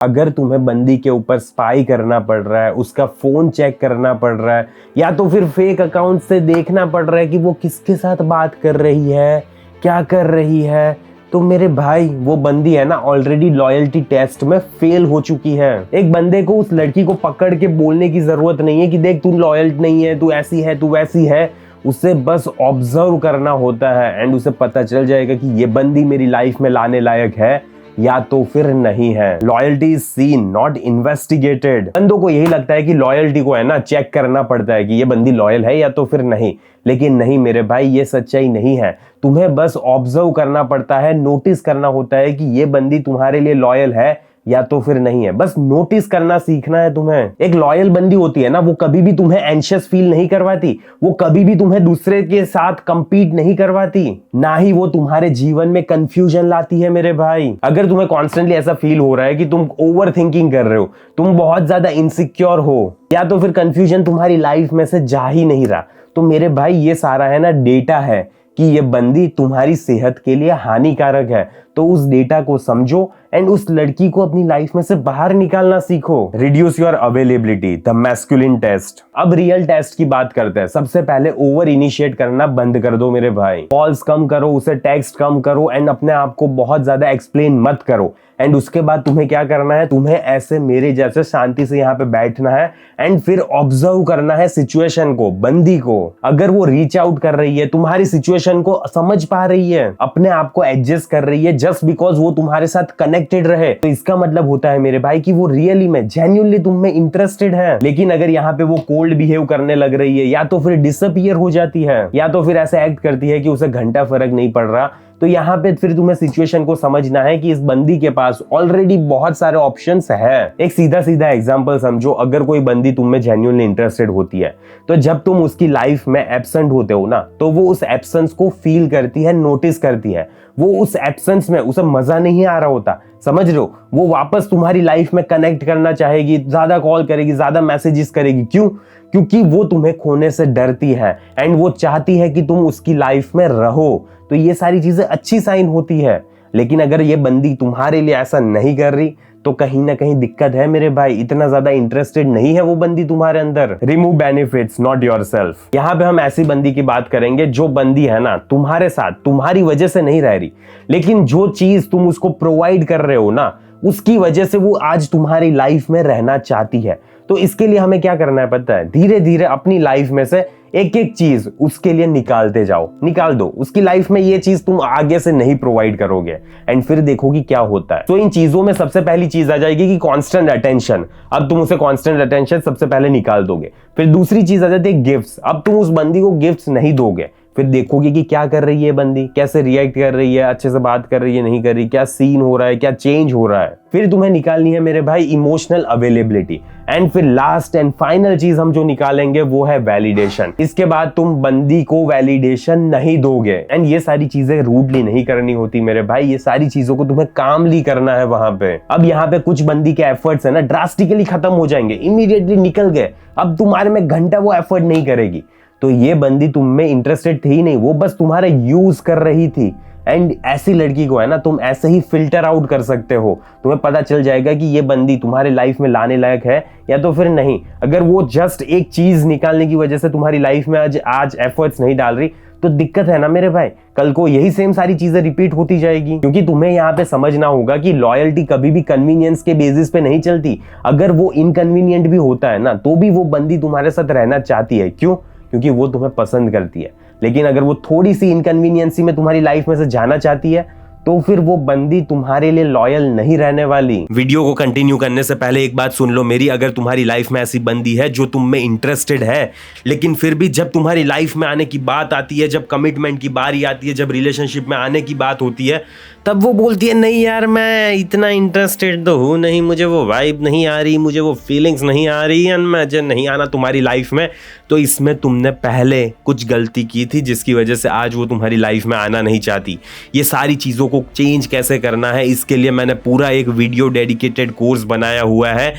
अगर तुम्हें बंदी के ऊपर स्पाई करना पड़ रहा है, उसका फोन चेक करना पड़ रहा है, या तो फिर फेक अकाउंट से देखना पड़ रहा है कि वो किसके साथ बात कर रही है, क्या कर रही है, तो मेरे भाई वो बंदी है ना ऑलरेडी लॉयल्टी टेस्ट में फेल हो चुकी है। एक बंदे को उस लड़की को पकड़ के बोलने की जरूरत नहीं है कि देख तू लॉयल नहीं है, तू ऐसी है, तू वैसी है। उसे बस ऑब्जर्व करना होता है एंड उसे पता चल जाएगा कि ये बंदी मेरी लाइफ में लाने लायक है या तो फिर नहीं है। Loyalty is seen not investigated. बंदों को यही लगता है कि लॉयल्टी को है ना चेक करना पड़ता है कि ये बंदी लॉयल है या तो फिर नहीं, लेकिन नहीं मेरे भाई, ये सच्चाई नहीं है। तुम्हें बस ऑब्जर्व करना पड़ता है, नोटिस करना होता है कि ये बंदी तुम्हारे लिए लॉयल है या तो फिर नहीं है। बस नोटिस करना सीखना है तुम्हें। एक लॉयल बंदी होती है ना, वो कभी भी तुम्हें एंशियस फील नहीं करवाती, वो कभी भी तुम्हें दूसरे के साथ कंपीट नहीं करवाती, ना ही वो तुम्हारे जीवन में कंफ्यूजन लाती है मेरे भाई। अगर तुम्हें कॉन्स्टेंटली ऐसा फील हो रहा है कि तुम ओवर थिंकिंग कर रहे हो, तुम बहुत ज्यादा इनसिक्योर हो, या तो फिर कंफ्यूजन तुम्हारी लाइफ में से जा ही नहीं रहा, तो मेरे भाई ये सारा है ना डेटा है कि ये बंदी तुम्हारी सेहत के लिए हानिकारक है। तो उस डेटा को समझो एंड उस लड़की को अपनी लाइफ में से बाहर निकालना सीखो। Reduce your availability, the masculine test. अब रियल टेस्ट की बात करते हैं। सबसे पहले ओवर इनिशिएट करना बंद कर दो मेरे भाई। कॉल्स कम करो, उसे टेक्स्ट कम करो एंड अपने आप को बहुत ज्यादा एक्सप्लेन मत करो। एंड उसके बाद तुम्हें क्या करना है, तुम्हें ऐसे मेरे जैसे शांति से यहाँ पे बैठना है एंड फिर ऑब्जर्व करना है सिचुएशन को, बंदी को। अगर वो रीच आउट कर रही है, तुम्हारी सिचुएशन को समझ पा रही है, अपने आप को एडजस्ट कर रही है जस्ट बिकॉज वो तुम्हारे साथ कनेक्टेड रहे, तो इसका मतलब होता है मेरे भाई कि वो रियली में जेन्युइनली तुम में इंटरेस्टेड है। लेकिन अगर यहाँ पे वो कोल्ड बिहेव करने लग रही है, या तो फिर डिसअपियर हो जाती है, या तो फिर ऐसे एक्ट करती है कि उसे घंटा फर्क नहीं पड़ रहा, तो यहाँ पे फिर तुम्हें सिचुएशन को समझना है कि इस बंदी के पास ऑलरेडी बहुत सारे ऑप्शंस है। एक सीधा सीधा एग्जांपल समझो, अगर कोई बंदी तुम में जेन्युइनली इंटरेस्टेड होती है, तो जब तुम उसकी लाइफ में एब्सेंट होते हो ना, तो वो उस एब्सेंस को फील करती है, नोटिस करती है। वो उस एब्सेंस में उसे मजा नहीं आ रहा होता, समझ रहे हो? वो वापस तुम्हारी लाइफ में कनेक्ट करना चाहेगी, ज्यादा कॉल करेगी, ज्यादा मैसेजेस करेगी। क्यों? क्योंकि वो तुम्हें खोने से डरती है एंड वो चाहती है कि तुम उसकी लाइफ में रहो। तो ये सारी चीजें अच्छी साइन होती है। लेकिन अगर ये बंदी तुम्हारे लिए ऐसा नहीं कर रही, तो कहीं ना कहीं दिक्कत है मेरे भाई। इतना ज्यादा इंटरेस्टेड नहीं है वो बंदी तुम्हारे अंदर। Remove benefits not yourself. यहाँ पे हम ऐसी बंदी की बात करेंगे जो बंदी है ना तुम्हारे साथ तुम्हारी वजह से नहीं रह रही, लेकिन जो चीज तुम उसको प्रोवाइड कर रहे हो ना, उसकी वजह से वो आज तुम्हारी लाइफ में रहना चाहती है। तो इसके लिए हमें क्या करना है पता है? धीरे धीरे अपनी लाइफ में से एक एक चीज उसके लिए निकालते जाओ, निकाल दो। उसकी लाइफ में ये चीज तुम आगे से नहीं प्रोवाइड करोगे एंड फिर देखोगी क्या होता है। तो इन चीजों में सबसे पहली चीज आ जाएगी कि कांस्टेंट अटेंशन। अब तुम उसे कांस्टेंट अटेंशन सबसे पहले निकाल दोगे। फिर दूसरी चीज आ जाती है गिफ्ट्स। अब तुम उस बंदी को गिफ्ट्स नहीं दोगे, फिर देखोगे कि क्या कर रही है बंदी, कैसे रिएक्ट कर रही है, अच्छे से बात कर रही है, नहीं कर रही, क्या सीन हो रहा है, क्या चेंज हो रहा है। फिर तुम्हें निकालनी है मेरे भाई इमोशनल अवेलेबिलिटी। एंड फिर लास्ट एंड फाइनल चीज हम जो निकालेंगे वो है वैलिडेशन। इसके बाद तुम बंदी को वैलिडेशन नहीं दोगे। एंड ये सारी चीजें रूडली नहीं करनी होती मेरे भाई, ये सारी चीजों को तुम्हें कामली करना है वहां पे। अब यहाँ पे कुछ बंदी के एफर्ट्स है ना ड्रास्टिकली खत्म हो जाएंगे, इमीडिएटली निकल गए। अब तुम्हारे में घंटा वो एफर्ट नहीं करेगी। तो ये बंदी तुम में इंटरेस्टेड थी ही नहीं, वो बस तुम्हारा यूज कर रही थी। एंड ऐसी लड़की को है ना तुम ऐसे ही फिल्टर आउट कर सकते हो। तुम्हें पता चल जाएगा कि ये बंदी तुम्हारे लाइफ में लाने लायक है या तो फिर नहीं। अगर वो जस्ट एक चीज निकालने की वजह से तुम्हारी लाइफ में आज एफर्ट्स नहीं डाल रही, तो दिक्कत है ना मेरे भाई। कल को यही सेम सारी चीजें रिपीट होती जाएगी। क्योंकि तुम्हें यहाँ पे समझना होगा कि लॉयल्टी कभी भी कन्वीनियंस के बेसिस पे नहीं चलती। अगर वो इनकन्वीनियंट भी होता है ना, तो भी वो बंदी तुम्हारे साथ रहना चाहती है। क्यों? क्योंकि वो तुम्हें पसंद करती है। लेकिन अगर वो थोड़ी सी इनकन्वीनियंसी में तुम्हारी लाइफ में से जाना चाहती है, तो फिर वो बंदी तुम्हारे लिए लॉयल नहीं रहने वाली। वीडियो को कंटिन्यू करने से पहले एक बात सुन लो मेरी। अगर तुम्हारी लाइफ में ऐसी बंदी है जो तुम में इंटरेस्टेड है, लेकिन फिर भी जब तुम्हारी लाइफ में आने की बात आती है, जब कमिटमेंट की बारी आती है, जब रिलेशनशिप में आने की बात होती है, तब वो बोलती है नहीं यार मैं इतना इंटरेस्टेड तो हूँ नहीं, मुझे वो वाइब नहीं आ रही, मुझे वो फीलिंग्स नहीं आ रही, एंड मुझे नहीं आना तुम्हारी लाइफ में, तो इसमें तुमने पहले कुछ गलती की थी जिसकी वजह से आज वो तुम्हारी लाइफ में आना नहीं चाहती। ये सारी चीज़ों को चेंज कैसे करना है, इसके लिए मैंने पूरा एक वीडियो डेडिकेटेड कोर्स बनाया हुआ है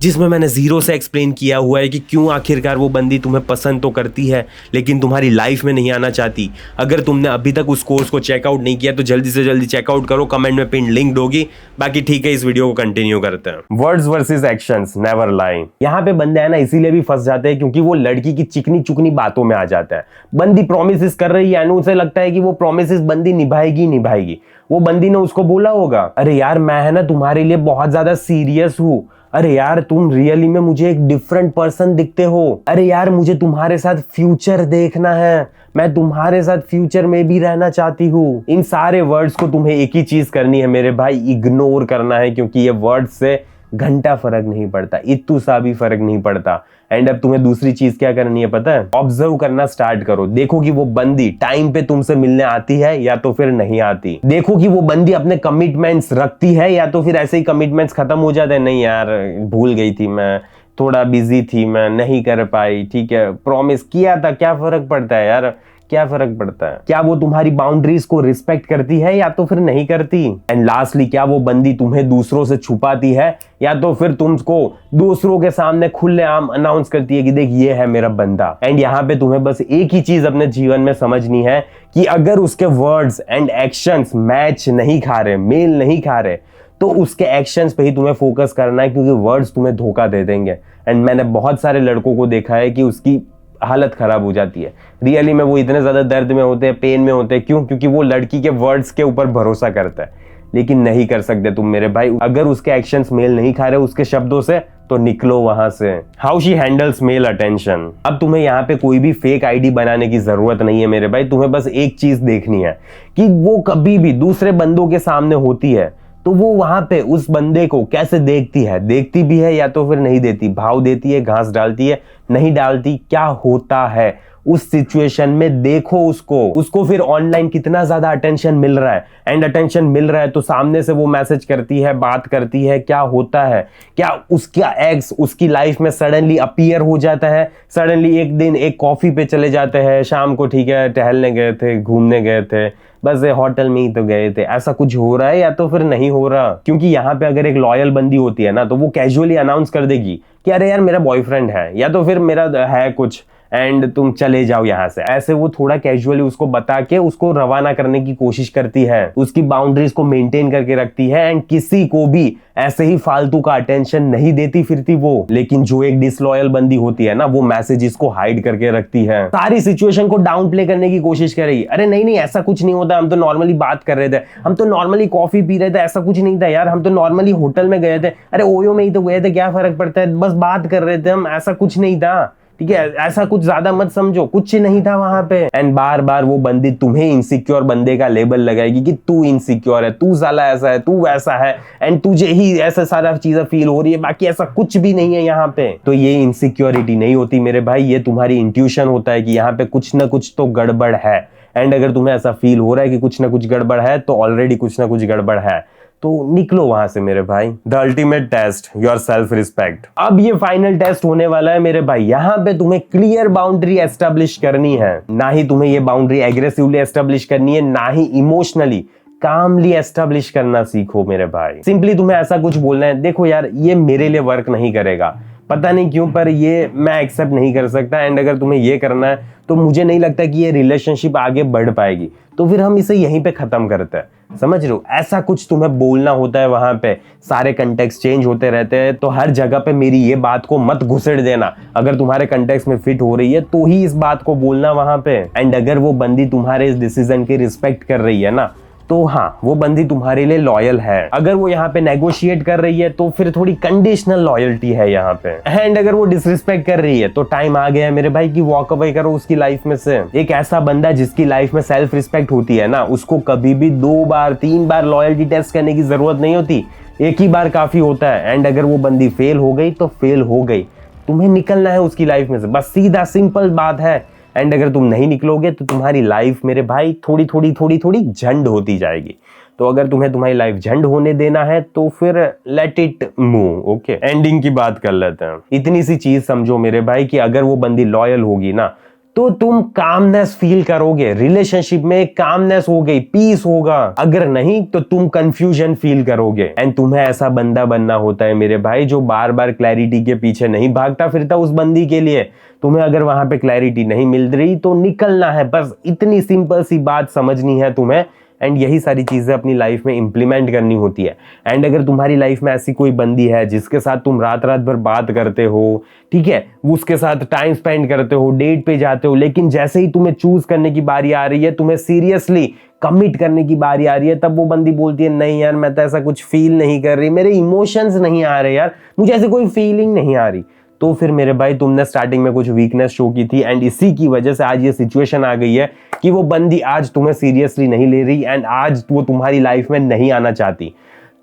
जिसमें मैंने जीरो से एक्सप्लेन किया हुआ है कि क्यों आखिरकार वो बंदी तुम्हें पसंद तो करती है लेकिन तुम्हारी लाइफ में नहीं आना चाहती। अगर तुमने अभी तक उस कोर्स को चेकआउट नहीं किया तो जल्दी से जल्दी चेकआउट करो, कमेंट में पिन लिंक होगी। बाकी ठीक है, इस वीडियो को कंटिन्यू करते हैं। वर्ड्स वर्सेस एक्शंस नेवर लाई। यहाँ पे बंदे है ना इसीलिए भी फंस जाते हैं क्योंकि वो लड़की की चिकनी चुकनी बातों में आ जाता है। बंदी प्रोमिस कर रही है, उसे लगता है कि वो प्रोमिस बंदी निभाएगी। वो बंदी ने उसको बोला होगा, अरे यार मैं है ना तुम्हारे लिए बहुत ज्यादा सीरियस हूँ, अरे यार तुम रियली में मुझे एक डिफरेंट पर्सन दिखते हो, अरे यार मुझे तुम्हारे साथ फ्यूचर देखना है, मैं तुम्हारे साथ फ्यूचर में भी रहना चाहती हूँ। इन सारे वर्ड्स को तुम्हें एक ही चीज करनी है मेरे भाई, इग्नोर करना है, क्योंकि ये वर्ड्स से घंटा फर्क नहीं पड़ता, इतू सा भी फर्क नहीं पड़ता। एंड अब तुम्हें दूसरी चीज क्या करनी है पता है? ऑब्जर्व करना स्टार्ट करो। देखो कि वो बंदी टाइम पे तुमसे मिलने आती है या तो फिर नहीं आती। देखो कि वो बंदी अपने कमिटमेंट्स रखती है या तो फिर ऐसे ही कमिटमेंट्स खत्म हो जाते हैं, नहीं यार भूल गई थी मैं, थोड़ा बिजी थी मैं, नहीं कर पाई, ठीक है प्रॉमिस किया था, क्या फर्क पड़ता है यार, क्या फर्क पड़ता है? क्या वो तुम्हारी बाउंड्रीज को रिस्पेक्ट करती है या तो फिर नहीं करती? एंड लास्टली, क्या वो बंदी तुम्हें दूसरों से छुपाती है या तो फिर तुमको दूसरों के सामने खुलेआम अनाउंस करती है कि देख ये है मेरा बंदा? एंड यहाँ पे तुम्हें बस एक ही चीज अपने जीवन में समझनी है कि अगर उसके वर्ड्स एंड एक्शंस मैच नहीं खा रहे, मेल नहीं खा रहे, तो उसके एक्शंस पे ही तुम्हें फोकस करना है, क्योंकि वर्ड्स तुम्हें धोखा दे देंगे। एंड मैंने बहुत सारे लड़कों को देखा है कि उसकी हालत खराब हो जाती है, रियली में वो इतने ज्यादा दर्द में होते हैं, पेन में होते हैं। क्यों? क्योंकि वो लड़की के वर्ड्स के ऊपर भरोसा करता है। लेकिन नहीं कर सकते तुम मेरे भाई, अगर उसके एक्शंस मेल नहीं खा रहे उसके शब्दों से तो निकलो वहां से। How she handles male attention. अब तुम्हें यहाँ पे कोई भी फेक आईडी बनाने की जरूरत नहीं है मेरे भाई, तुम्हें बस एक चीज देखनी है कि वो कभी भी दूसरे बंदों के सामने होती है तो वो वहां पे उस बंदे को कैसे देखती है, देखती भी है या तो फिर नहीं देती, भाव देती है, घास डालती है, नहीं डालती, क्या होता है उस सिचुएशन में। देखो उसको फिर ऑनलाइन कितना ज्यादा अटेंशन मिल रहा है, एंड अटेंशन मिल रहा है तो सामने से वो मैसेज करती है, बात करती है, क्या होता है? क्या उसका एक्स उसकी लाइफ में सडनली अपीयर हो जाता है, सडनली एक दिन एक कॉफी पे चले जाते हैं शाम को, ठीक है टहलने गए थे, घूमने गए थे, बस होटल में ही तो गए थे, ऐसा कुछ हो रहा है या तो फिर नहीं हो रहा? क्योंकि यहाँ पे अगर एक लॉयल बंदी होती है ना तो वो कैजुअली अनाउंस कर देगी कि अरे यार मेरा बॉयफ्रेंड है या तो फिर मेरा है कुछ, एंड तुम चले जाओ यहाँ से। ऐसे वो थोड़ा कैजुअली उसको बता के उसको रवाना करने की कोशिश करती है, उसकी बाउंड्रीज को मेंटेन करके रखती है, एंड किसी को भी ऐसे ही फालतू का अटेंशन नहीं देती फिरती वो। लेकिन जो एक डिसलॉयल बंदी होती है ना, वो मैसेजेस को हाइड करके रखती है, सारी सिचुएशन को डाउन प्ले करने की कोशिश करेगी। अरे नहीं ऐसा कुछ नहीं होता, हम तो नॉर्मली बात कर रहे थे, हम तो नॉर्मली कॉफी पी रहे थे, ऐसा कुछ नहीं था यार, हम तो नॉर्मली होटल में गए थे, अरे ओयो में ही तो गए थे, क्या फर्क पड़ता है, बस बात कर रहे थे हम, ऐसा कुछ नहीं था, ठीक है ऐसा कुछ ज्यादा मत समझो, कुछ नहीं था वहां पे। एंड बार बार वो बंदी तुम्हें इनसिक्योर बंदे का लेबल लगाएगी कि तू इनसिक्योर है, तू साला ऐसा है, तू वैसा है, एंड तुझे ही ऐसा सारा चीजें फील हो रही है, बाकी ऐसा कुछ भी नहीं है यहाँ पे। तो ये इनसिक्योरिटी नहीं होती मेरे भाई, ये तुम्हारी इंट्यूशन होता है कि यहाँ पे कुछ ना कुछ तो गड़बड़ है। एंड अगर तुम्हें ऐसा फील हो रहा है कि कुछ ना कुछ गड़बड़ है तो ऑलरेडी कुछ ना कुछ गड़बड़ है, तो निकलो वहां से मेरे भाई। The ultimate test, your self respect. अब ये फाइनल टेस्ट होने वाला है मेरे भाई, यहाँ पे तुम्हें क्लियर बाउंड्री एस्टेब्लिश करनी है। ना ही तुम्हें ये बाउंड्री एग्रेसिवली एस्टेब्लिश करनी है, ना ही इमोशनली, कामली एस्टेब्लिश करना सीखो मेरे भाई। सिंपली तुम्हें ऐसा कुछ बोलना है, देखो यार ये मेरे लिए वर्क नहीं करेगा, पता नहीं क्यों पर ये मैं एक्सेप्ट नहीं कर सकता, एंड अगर तुम्हें ये करना है तो मुझे नहीं लगता कि ये रिलेशनशिप आगे बढ़ पाएगी, तो फिर हम इसे यहीं पे खत्म करते हैं। समझ रहे हो? ऐसा कुछ तुम्हें बोलना होता है वहां पे। सारे कंटेक्स्ट चेंज होते रहते हैं, तो हर जगह पे मेरी ये बात को मत घुसेड़ देना। अगर तुम्हारे कंटेक्स्ट में फिट हो रही है तो ही इस बात को बोलना वहां पे। एंड अगर वो बंदी तुम्हारे इस डिसीजन की रिस्पेक्ट कर रही है ना, तो हाँ वो बंदी तुम्हारे लिए लॉयल है। अगर वो यहाँ पे नेगोशिएट कर रही है तो फिर थोड़ी कंडीशनल लॉयल्टी है यहाँ पे। एंड अगर वो डिसरिस्पेक्ट कर रही है तो टाइम आ गया है मेरे भाई कि वॉक अवे करो उसकी लाइफ में से। एक ऐसा बंदा जिसकी लाइफ में सेल्फ रिस्पेक्ट होती है ना, उसको कभी भी 2 बार 3 बार लॉयल्टी टेस्ट करने की जरूरत नहीं होती, एक ही बार काफी होता है। एंड अगर वो बंदी फेल हो गई तो फेल हो गई, तुम्हें निकलना है उसकी लाइफ में से, बस सीधा सिंपल बात है। एंड अगर तुम नहीं निकलोगे तो तुम्हारी लाइफ मेरे भाई थोड़ी थोड़ी झंड होती जाएगी। तो अगर तुम्हें तुम्हारी लाइफ झंड होने देना है तो फिर let it move. Okay, ending की बात कर लेते हैं। इतनी सी चीज समझो मेरे भाई कि अगर वो बंदी लॉयल होगी ना तो तुम कामनेस फील करोगे, रिलेशनशिप में कामनेस हो गई, पीस होगा। अगर नहीं तो तुम कंफ्यूजन फील करोगे। एंड तुम्हें ऐसा बंदा बनना होता है मेरे भाई जो बार बार क्लैरिटी के पीछे नहीं भागता फिरता उस बंदी के लिए। तुम्हें अगर वहां पे क्लैरिटी नहीं मिल रही तो निकलना है, बस इतनी सिंपल सी बात समझनी है तुम्हें। एंड यही सारी चीजें अपनी लाइफ में इंप्लीमेंट करनी होती है। एंड अगर तुम्हारी लाइफ में ऐसी कोई बंदी है जिसके साथ तुम रात रात भर बात करते हो, ठीक है, उसके साथ टाइम स्पेंड करते हो, डेट पे जाते हो, लेकिन जैसे ही तुम्हें चूज करने की बारी आ रही है, तुम्हें सीरियसली कमिट करने की बारी आ रही है, तब वो बंदी बोलती है नहीं यार मैं तो ऐसा कुछ फील नहीं कर रही, मेरे इमोशंस नहीं आ रहे यार, मुझे ऐसे कोई फीलिंग नहीं आ रही। तो फिर मेरे भाई तुमने स्टार्टिंग में कुछ वीकनेस शो की थी एंड इसी की वजह से आज ये सिचुएशन आ गई है कि वो बंदी आज तुम्हें सीरियसली नहीं ले रही एंड आज वो तुम्हारी लाइफ में नहीं आना चाहती।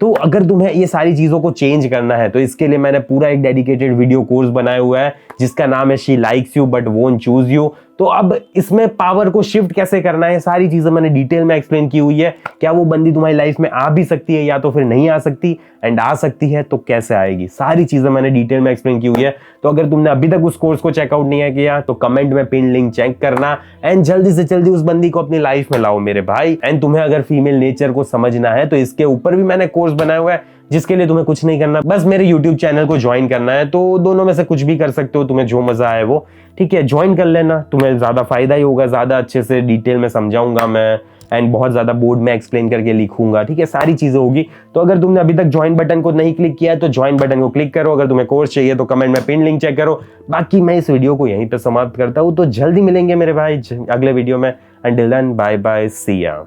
तो अगर तुम्हें ये सारी चीजों को चेंज करना है तो इसके लिए मैंने पूरा एक डेडिकेटेड वीडियो कोर्स बनाया हुआ है जिसका नाम है she likes you but won't choose you. तो अब इसमें पावर को शिफ्ट कैसे करना है सारी चीजें मैंने डिटेल में एक्सप्लेन की हुई है। क्या वो बंदी तुम्हारी लाइफ में आ भी सकती है या तो फिर नहीं आ सकती, एंड आ सकती है तो कैसे आएगी, सारी चीजें मैंने डिटेल में एक्सप्लेन की हुई है। तो अगर तुमने अभी तक उस कोर्स को चेकआउट नहीं किया तो कमेंट में पिन लिंक चेक करना एंड जल्दी से जल्दी उस बंदी को अपनी लाइफ में लाओ मेरे भाई। एंड तुम्हें अगर फीमेल नेचर को समझना है तो इसके ऊपर भी मैंने कोर्स बनाया हुआ है जिसके लिए तुम्हें कुछ नहीं करना, बस मेरे YouTube चैनल को ज्वाइन करना है। तो दोनों में से कुछ भी कर सकते हो, तुम्हें जो मजा आए वो, ठीक है, ज्वाइन कर लेना, तुम्हें ज्यादा फायदा ही होगा, ज्यादा अच्छे से डिटेल में समझाऊंगा मैं एंड बहुत ज्यादा बोर्ड में एक्सप्लेन करके लिखूंगा, ठीक है, सारी चीजें होगी। तो अगर तुमने अभी तक ज्वाइन बटन को नहीं क्लिक किया है तो ज्वाइन बटन को क्लिक करो। अगर तुम्हें कोर्स चाहिए तो कमेंट में पिन लिंक चेक करो। बाकी मैं इस वीडियो को यहीं पे समाप्त करता हूँ, तो जल्दी मिलेंगे मेरे भाई अगले वीडियो में। अंटिल देन बाय बाय, सी या।